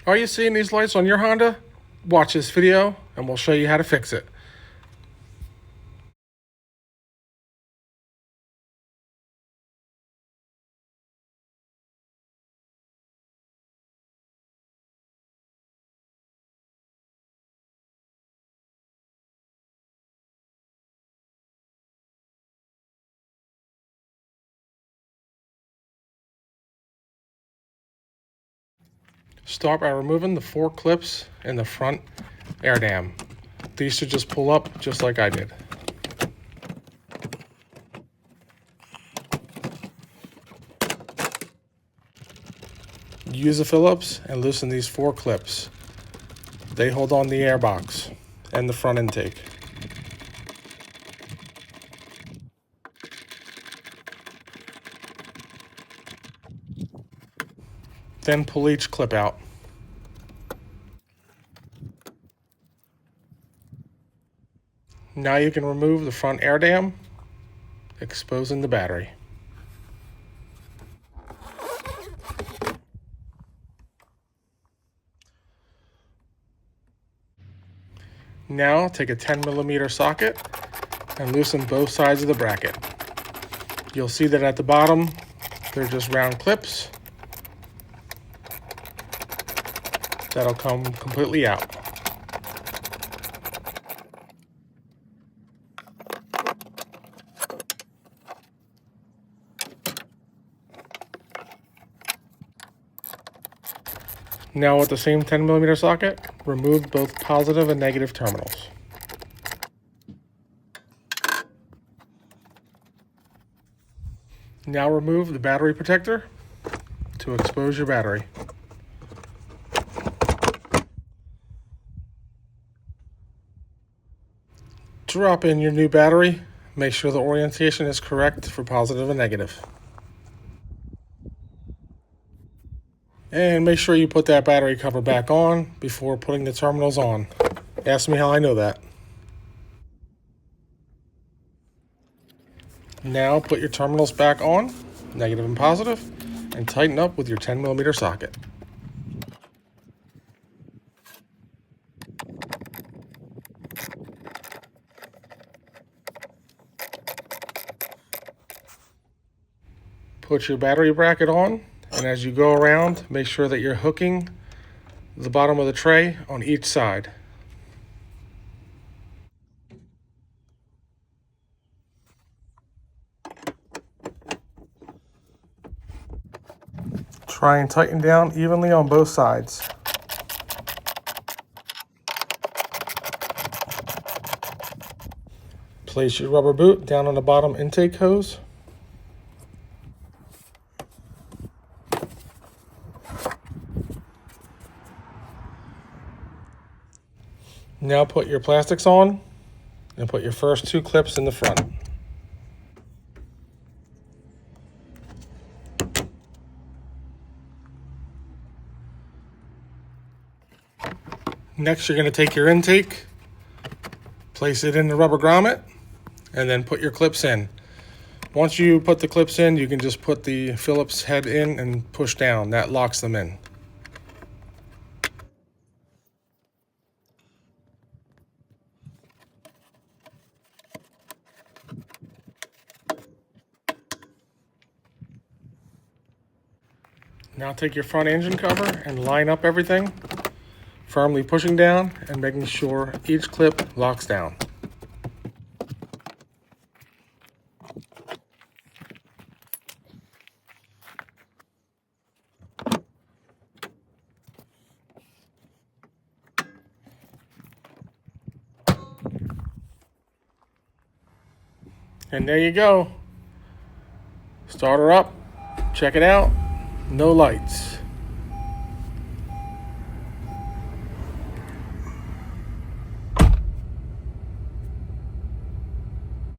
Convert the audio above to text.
Are you seeing these lights on your Honda? Watch this video and we'll show you how to fix it. Start by removing the 4 clips in the front air dam. These should just pull up just like I did. Use a Phillips and loosen these 4 clips. They hold on the air box and the front intake. Then pull each clip out. Now you can remove the front air dam, exposing the battery. Now take a 10mm socket and loosen both sides of the bracket. You'll see that at the bottom, they're just round clips that'll come completely out. Now with the same 10mm socket, remove both positive and negative terminals. Now remove the battery protector to expose your battery. Drop in your new battery. Make sure the orientation is correct for positive and negative. And make sure you put that battery cover back on before putting the terminals on. Ask me how I know that. Now put your terminals back on, negative and positive, and tighten up with your 10mm socket. Put your battery bracket on, and as you go around, make sure that you're hooking the bottom of the tray on each side. Try and tighten down evenly on both sides. Place your rubber boot down on the bottom intake hose. Now put your plastics on and put your first 2 clips in the front. Next, you're going to take your intake, place it in the rubber grommet, and then put your clips in. Once you put the clips in, you can just put the Phillips head in and push down. That locks them in. Now take your front engine cover and line up everything, firmly pushing down and making sure each clip locks down. And there you go. Start her up, check it out, no lights.